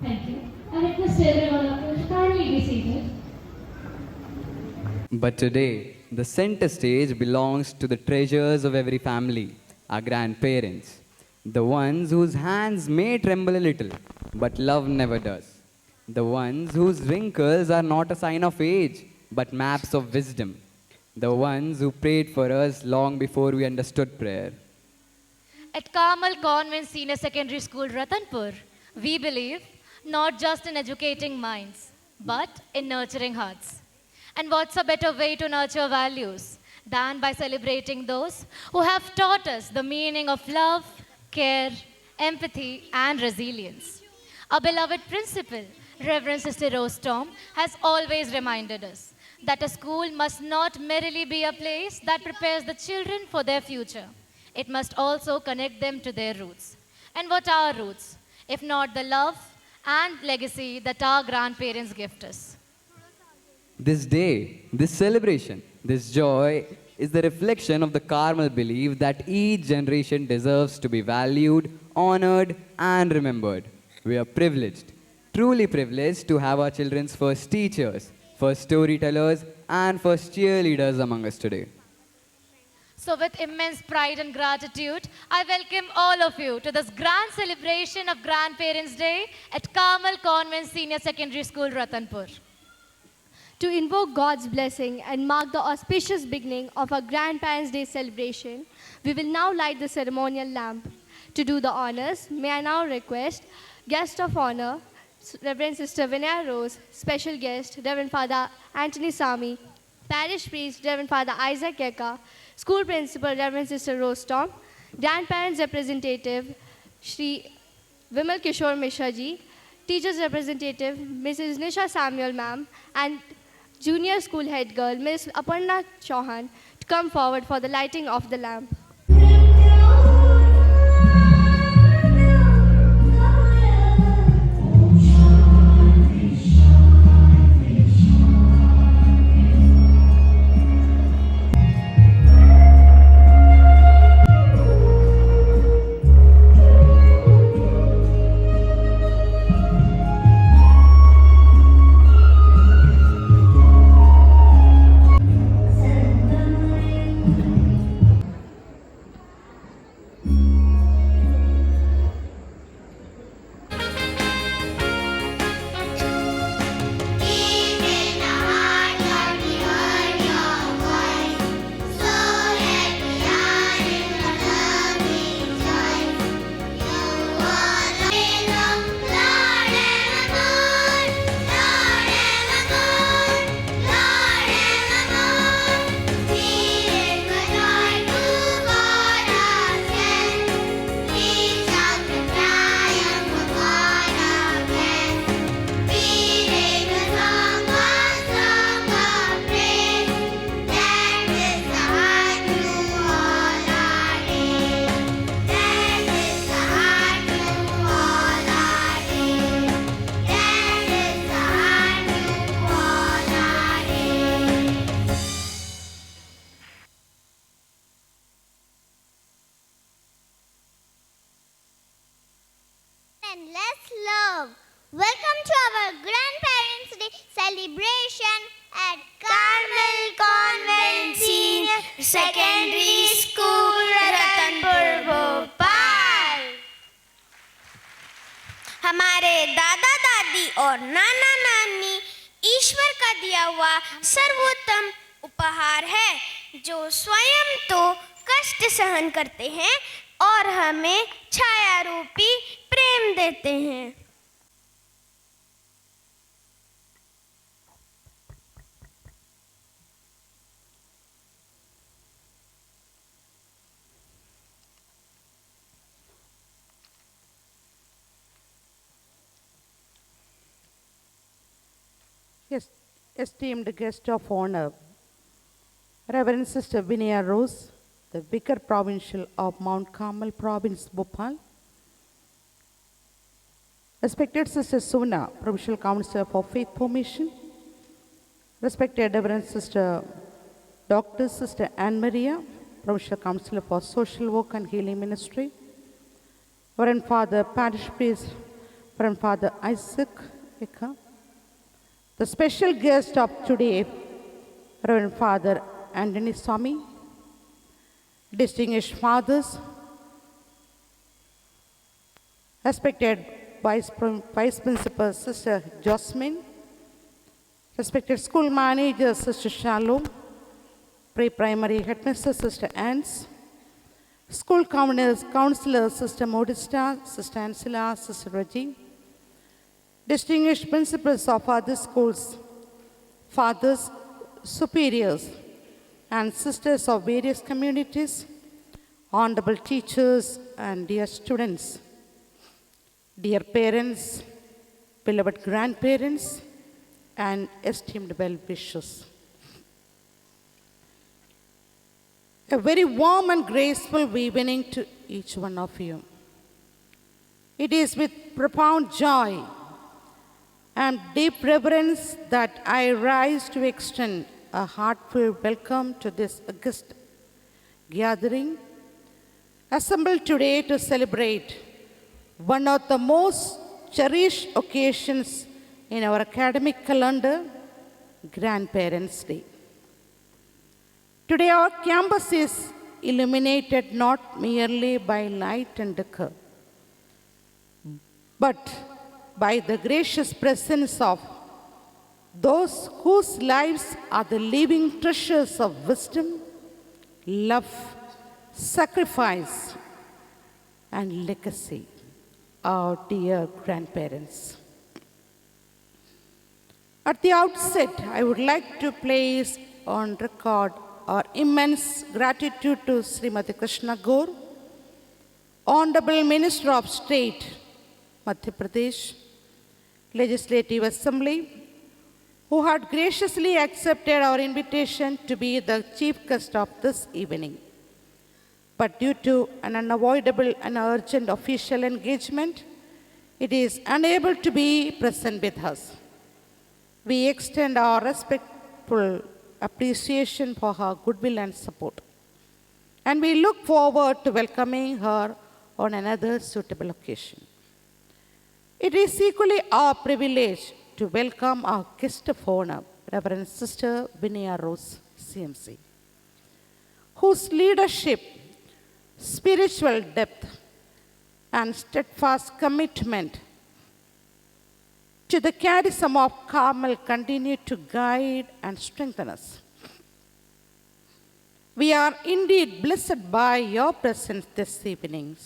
Thank you. I request everyone to kindly be seated. But today, the center stage belongs to the treasures of every family, our grandparents, the ones whose hands may tremble a little, but love never does, the ones whose wrinkles are not a sign of age, but maps of wisdom, the ones who prayed for us long before we understood prayer. At Carmel Convent Senior Secondary School, Ratanpur, we believe not just in educating minds, but in nurturing hearts. And what's a better way to nurture values than by celebrating those who have taught us the meaning of love, care, empathy, and resilience? Our beloved principal, Reverend Sister Rose Tom, has always reminded us that a school must not merely be a place that prepares the children for their future. It must also connect them to their roots. And what are roots, if not the love and legacy that our grandparents gift us? This day, this celebration, this joy is the reflection of the Carmel belief that each generation deserves to be valued, honored, and remembered. We are privileged, truly privileged to have our children's first teachers, first storytellers, and first cheerleaders among us today. So, with immense pride and gratitude, I welcome all of you to this grand celebration of Grandparents' Day at Carmel Convent Senior Secondary School, Ratanpur. To invoke God's blessing and mark the auspicious beginning of our Grandparents' Day celebration, we will now light the ceremonial lamp. To do the honors, may I now request Guest of Honor, Reverend Sister Vinaya Rose, Special Guest, Reverend Father Anthony Sami, Parish Priest, Reverend Father Isaac Keka, School Principal, Reverend Sister Rose Tom, Grandparents Representative, Shri Vimal Kishore Mishra ji, Teachers Representative, Mrs. Nisha Samuel Ma'am, and Junior School Head Girl, Ms. Aparna Chauhan, to come forward for the lighting of the lamp. and let's love. Welcome to our Grandparents' Day celebration at Carmel Convent Senior Secondary School, Ratanpur, Bhopal. हमारे दादा दादी और नाना नानी ईश्वर का दिया हुआ सर्वोत्तम उपहार है, जो स्वयं तो कष्ट सहन करते हैं और हमें छाया रूपी प्रेम देते हैं। Yes, esteemed guest of honor, Reverend Sister Vinaya Rose, the Vicar Provincial of Mount Carmel Province, Bhopal. Respected Sister Suna, Provincial Counselor for Faith Formation. Respected Reverend Sister Dr. Sister Anne Maria, Provincial Counselor for Social Work and Healing Ministry. Reverend Father Parish Priest, Reverend Father Isaac Eka. The special guest of today, Reverend Father Anthony Swami, distinguished fathers, respected Vice Principal Sister Jasmine, respected school manager Sister Shalom, pre-primary headmaster Sister Anns, school counselor Sister Modesta, Sister Ansela, Sister Reggie, distinguished principals of other schools, fathers, superiors, and sisters of various communities, honorable teachers, and dear students, dear parents, beloved grandparents, and esteemed well-wishers. A very warm and graceful evening to each one of you. It is with profound joy and deep reverence that I rise to extend a heartfelt welcome to this august gathering, assembled today to celebrate one of the most cherished occasions in our academic calendar, Grandparents' Day. Today our campus is illuminated not merely by light and decor, but by the gracious presence of those whose lives are the living treasures of wisdom, love, sacrifice, and legacy, our dear grandparents. At the outset, I would like to place on record our immense gratitude to Srimati Krishna Gaur, Honorable Minister of State, Madhya Pradesh, Legislative Assembly, who had graciously accepted our invitation to be the chief guest of this evening. But due to an unavoidable and urgent official engagement, it is unable to be present with us. We extend our respectful appreciation for her goodwill and support, and we look forward to welcoming her on another suitable occasion. It is equally our privilege to welcome our guest of honor, Reverend Sister Vinaya Rose, CMC, whose leadership, spiritual depth, and steadfast commitment to the charism of Carmel continue to guide and strengthen us. We are indeed blessed by your presence this evening.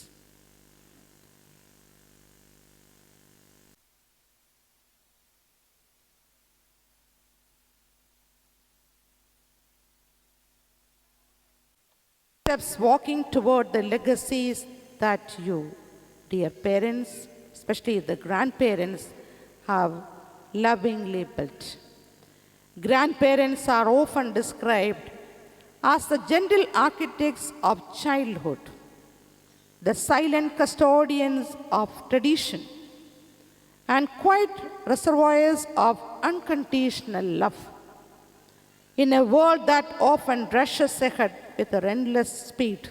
Steps walking toward the legacies that you, dear parents, especially the grandparents, have lovingly built. Grandparents are often described as the gentle architects of childhood, the silent custodians of tradition, and quiet reservoirs of unconditional love. In a world that often rushes ahead with a relentless speed,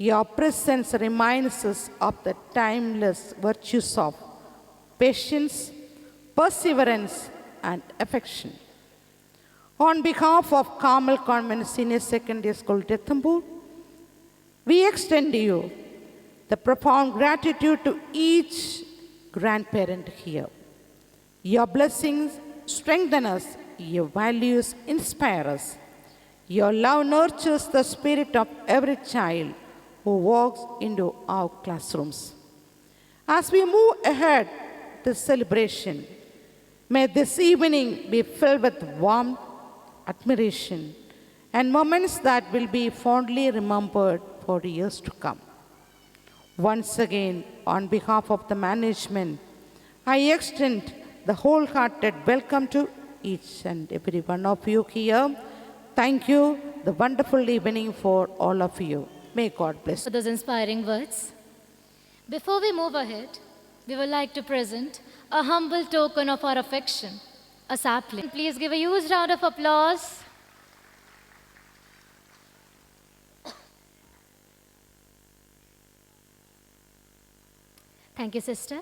Your presence reminds us of the timeless virtues of patience, perseverance, and affection. On behalf of Carmel Convent Senior Secondary School, Ranthambore, we extend to you the profound gratitude to each grandparent here. Your blessings strengthen us, your values inspire us. Your love nurtures the spirit of every child who walks into our classrooms. As we move ahead to celebration, may this evening be filled with warmth, admiration, and moments that will be fondly remembered for years to come. Once again, on behalf of the management, I extend the wholehearted welcome to each and every one of you here. Thank you. The wonderful evening for all of you. May God bless. For those inspiring words. Before we move ahead, we would like to present a humble token of our affection, a sapling. Please give a huge round of applause. Thank you, sister.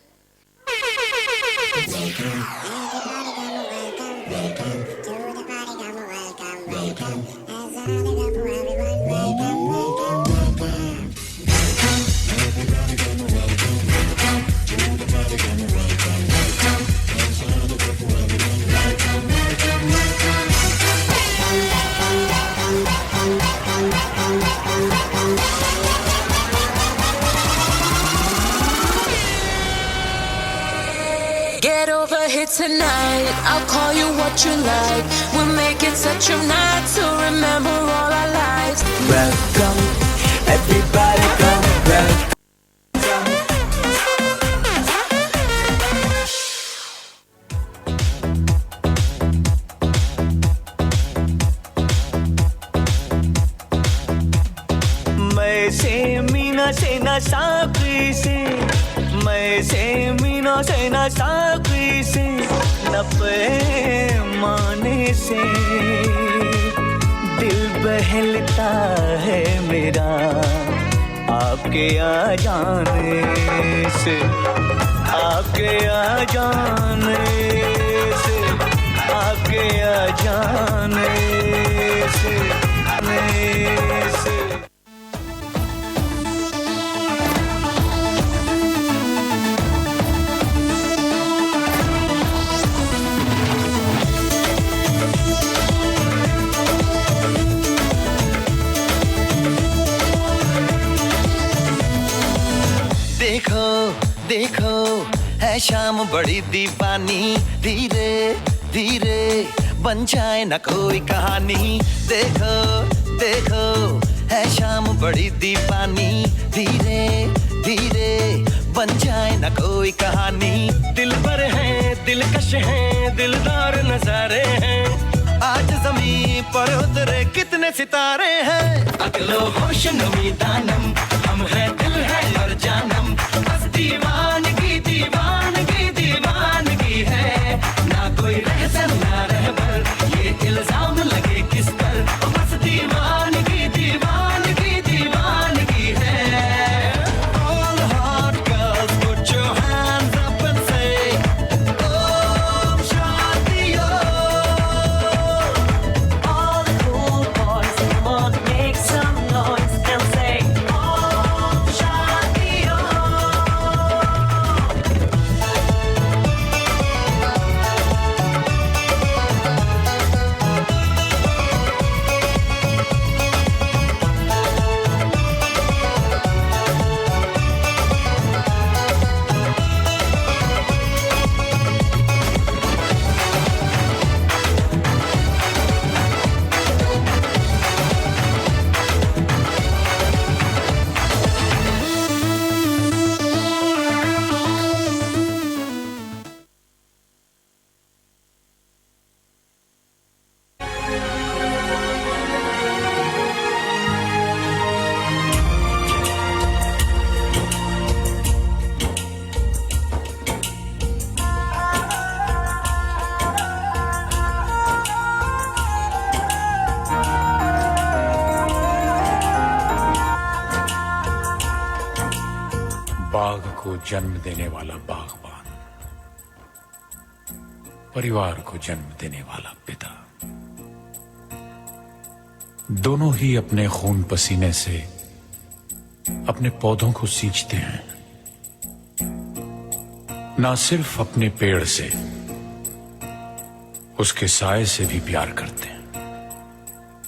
Get over here tonight, I'll call you what you like. We'll make it such a night to remember all our lives. Welcome, everybody come, welcome. मैं से मीना से ना साकी से, मैं से मीना से ना साकी से, न पैमाने से दिल बहलता है मेरा आपके आ जाने से, आपके आ जाने से, आपके आ जाने से, से। देखो देखो है शाम बड़ी दीवानी, धीरे धीरे बन जाए न कोई कहानी। देखो देखो है शाम बड़ी दीवानी, धीरे धीरे बन जाए न कोई कहानी। दिल पर है दिलकश है दिलदार नजारे हैं, आज जमीन पर उतरे कितने सितारे हैं। अगलो होश नमी दानम, हम है दिल है और जानम, बस दीवानगी दीवानगी दीवानगी है। ना कोई रहसन ना रहबर, ये इल्जाम लगे किस पर, बस दीवानगी दीवानगी दीवानगी है। All hot girls put your hands up and say Om Shanti Om. All the cool boys come on make some noise and say Om बाग को जन्म देने वाला बागबान, परिवार को जन्म देने वाला पिता, दोनों ही अपने खून पसीने से अपने पौधों को सींचते हैं, ना सिर्फ अपने पेड़ से, उसके साए से भी प्यार करते हैं,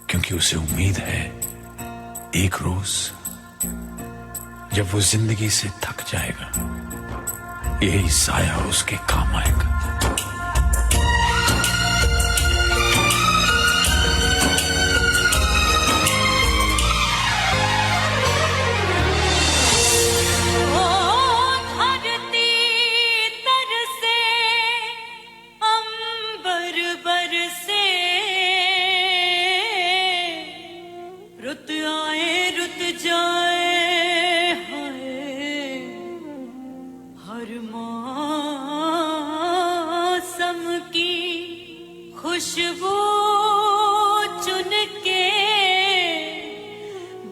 क्योंकि उसे उम्मीद है एक रोज जब वो जिंदगी से थक जाएगा, यही साया उसके काम आएगा। खुशबू चुन के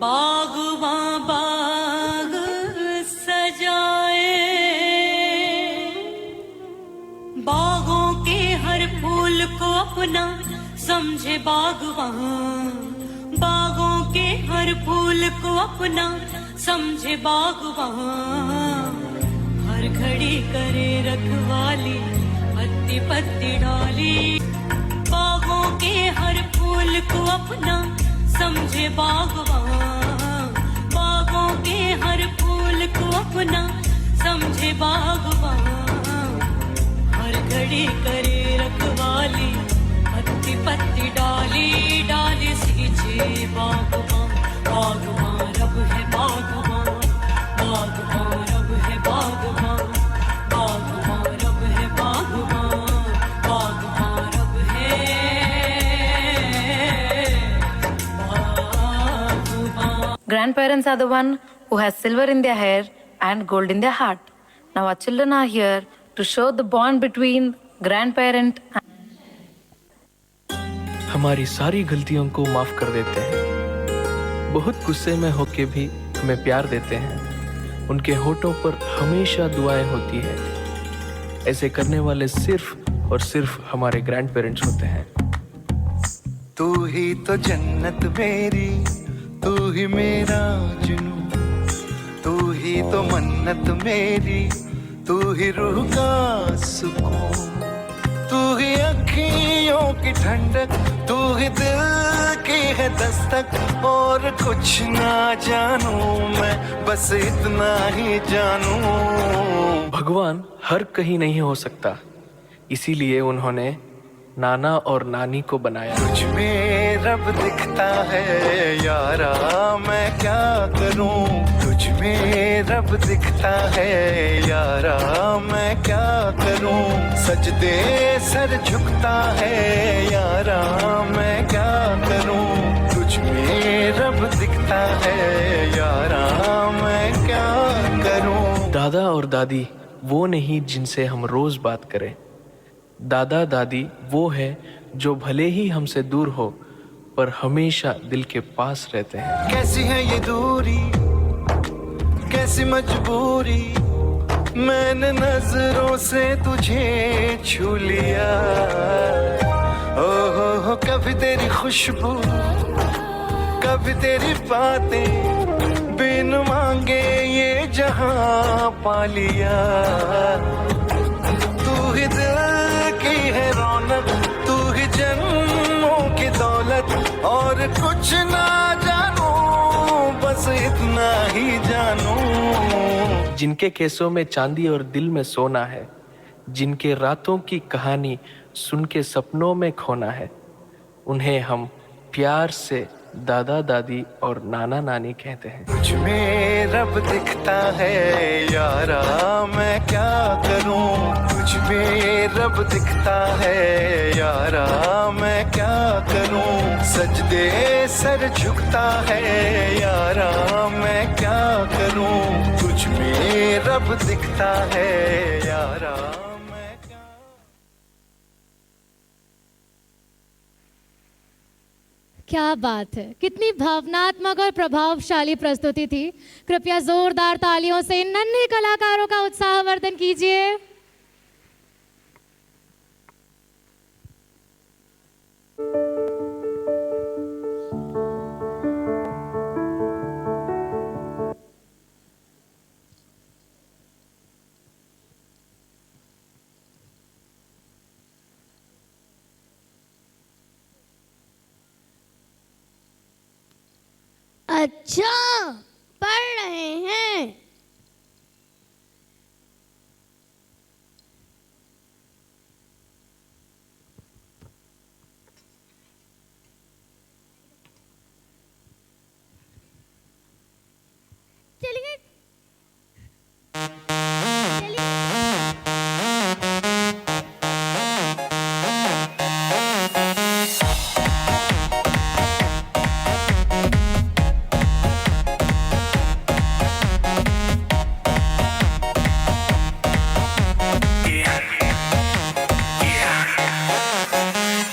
बागवां बाग सजाए, बागों के हर फूल को अपना समझे बागवां, बागों के हर फूल को अपना समझे बागवां, हर घड़ी करे रखवाली पत्ती पत्ती डाली, बागों के हर फूल को अपना समझे बागवान, बागों के हर फूल को अपना समझे बागवान, हर घड़ी करे रखवाली पत्ती पत्ती डाली, डाली सींचे बागवान, बागवान रब है बागवान, बागवान रब है बागवान, बागवान रब है बागवान, बागवान रब है बागवान। Grandparents are the one who has silver in their hair and gold in their heart. Now our children are here to show the bond between grandparent and हमारी सारी गलतियों को माफ कर देते हैं, बहुत गुस्से में होके भी हमें प्यार देते हैं, उनके होठों पर हमेशा दुआएं होती है। ऐसे करने वाले सिर्फ और सिर्फ हमारे ग्रैंड पेरेंट्स होते हैं। तू ही तो जन्नत मेरी, तू ही मेरा जुनून, तू ही तो मन्नत मेरी, तू ही रूह का सुकून, तू ही अखियों की ठंडक, तू ही दिल की है दस्तक, और कुछ ना जानू मैं, बस इतना ही जानू। भगवान हर कहीं नहीं हो सकता, इसीलिए उन्होंने नाना और नानी को बनाया। तुझ में रब दिखता है यारा, मैं क्या करूं, तुझ में रब दिखता है यारा, मैं क्या करूं, सजदे सर झुकता है यारा, मैं क्या करूं, तुझ में रब दिखता है यारा, मैं क्या करूं। दादा और दादी वो नहीं जिनसे हम रोज बात करें, दादा दादी वो है जो भले ही हमसे दूर हो पर हमेशा दिल के पास रहते हैं। कैसी है ये दूरी, कैसी मजबूरी, मैंने नजरों से तुझे छू लिया, ओहो कभी तेरी खुशबू, कभी तेरी बातें, बिन मांगे ये जहां पा लिया, तू ही दिल की है रौनक, तू ही जन्मों की दौलत, और कुछ ना जानू, बस इतना ही जानू। जिनके केसों में चांदी और दिल में सोना है, जिनके रातों की कहानी सुन के सपनों में खोना है, उन्हें हम प्यार से दादा दादी और नाना नानी कहते हैं। तुझ में रब दिखता है यारा, मैं क्या करूं, तुझ में रब दिखता है यारा, मैं क्या करूं, सजदे सर झुकता है यारा, मैं क्या करूं, तुझ में रब दिखता है यारा। क्या बात है, कितनी भावनात्मक और प्रभावशाली प्रस्तुति थी। कृपया जोरदार तालियों से इन नन्हे कलाकारों का उत्साहवर्धन कीजिए। अच्छा, पढ़ रहे हैं। चलिए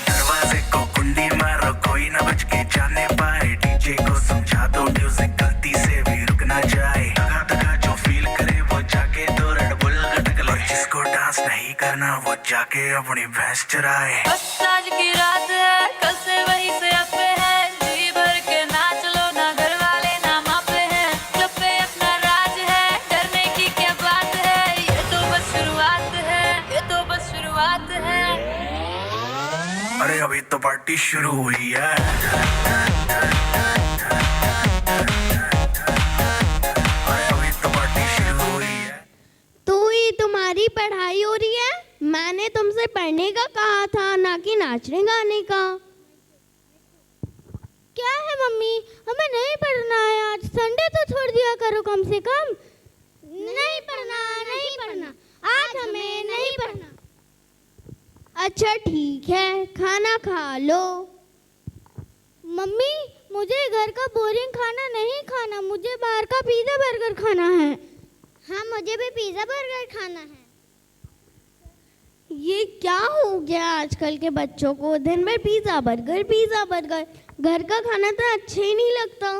दरवाजे को कुंडी मारो, कोई ना बच के जाने पाए। डीजे को समझा दो म्यूजिक गलती से भी रुक ना जाए। दगा दगा जो फील करे वो जाके दो रेड बुल गटक लो। जिसको डांस नहीं करना वो जाके अपनी भैंस चराए। बस आज की रात है, कल से वही से अब पे है। जी भर के नाच लो ना, घर वाले ना मापे हैं। क्लब पे अपना राज है, डरने की क्या बात है। ये तो बस शुरुआत है, ये तो बस शुरुआत है। अरे अभी तो पार्टी शुरू हुई है। अरे अभी तो पार्टी शुरू हुई है। तो ही तुम्हारी पढ़ाई हो रही है? मैंने तुमसे पढ़ने का कहा था, ना कि नाचने गाने का। क्या है मम्मी, हमें नहीं पढ़ना है आज। संडे तो छोड़ दिया करो कम से कम। नहीं पढ़ना, नहीं पढ़ना, आज हमें नहीं पढ़ना। अच्छा ठीक है, खाना खा लो। मम्मी, मुझे घर का बोरिंग खाना नहीं खाना, मुझे बाहर का पिज़्ज़ा बर्गर खाना है। हाँ, मुझे भी पिज़्ज़ा बर्गर खाना है। ये क्या हो गया आजकल के बच्चों को, दिन भर पिज़्ज़ा बर्गर पिज़्ज़ा बर्गर। घर का खाना तो अच्छा ही नहीं लगता।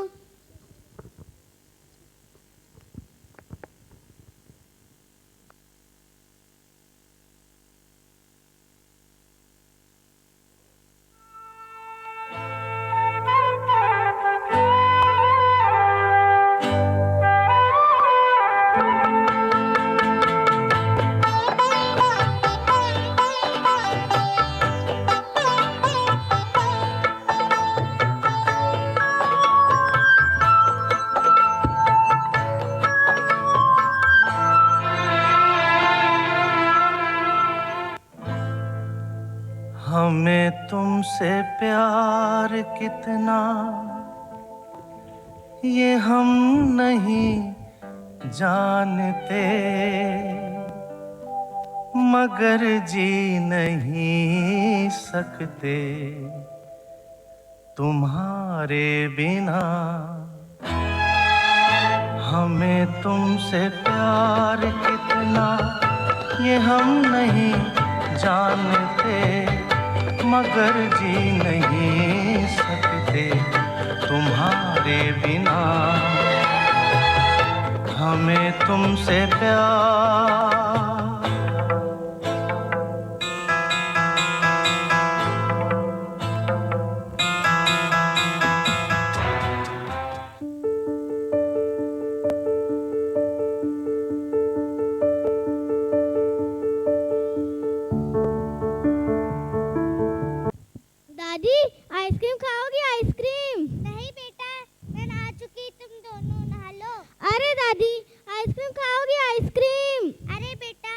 हमें तुमसे प्यार कितना ये हम नहीं जानते, मगर जी नहीं सकते तुम्हारे बिना। हमें तुमसे प्यार कितना ये हम नहीं जानते, मगर जी नहीं सकते तुम्हारे बिना। हमें तुमसे प्यार दादी, आइसक्रीम खाओगी? आइसक्रीम? नहीं बेटा, मैं नहा चुकी, तुम दोनों नहा लो। अरे दादी, आइसक्रीम खाओगी? आइसक्रीम? अरे बेटा,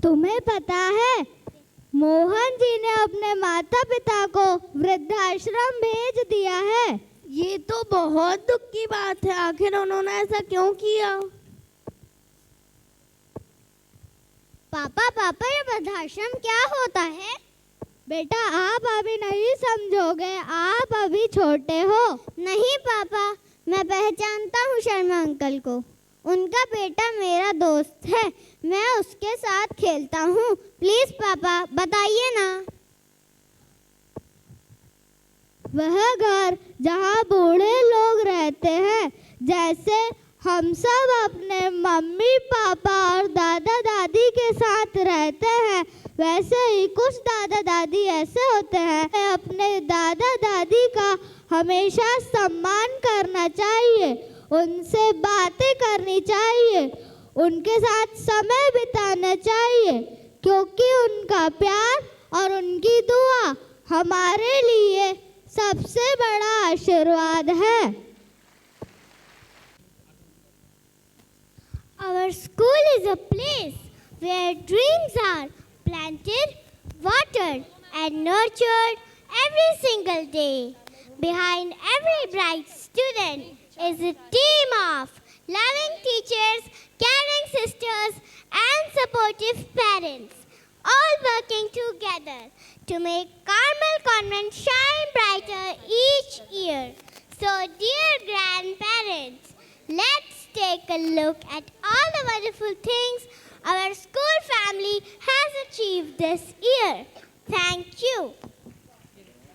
तुम्हें पता है, मोहन जी ने अपने माता पिता को वृद्धाश्रम भेज दिया है। ये तो बहुत दुख की बात है। आखिर उन्होंने ऐसा क्यों किया? पापा पापा, ये वृद्धाश्रम क्या होता है? बेटा, आप अभी नहीं समझोगे, आप अभी छोटे हो। नहीं पापा, मैं पहचानता हूँ शर्मा अंकल को। उनका बेटा मेरा दोस्त है, मैं उसके साथ खेलता हूँ। प्लीज पापा बताइए ना। वह घर जहाँ बूढ़े लोग रहते हैं, जैसे हम सब अपने मम्मी पापा और दादा दादी के साथ रहते हैं, वैसे ही कुछ दादा दादी ऐसे होते हैं। अपने दादा दादी का हमेशा सम्मान करना चाहिए, उनसे बातें करनी चाहिए, उनके साथ समय बिताना चाहिए, क्योंकि उनका प्यार और उनकी दुआ हमारे लिए सबसे बड़ा आशीर्वाद है। Our school is a place where dreams are planted, watered, and nurtured every single day. Behind every bright student is a team of loving teachers, caring sisters, and supportive parents, all working together to make Carmel Convent shine brighter each year. So, dear grandparents, let's take a look at all the wonderful things our school family has achieved this year. Thank you.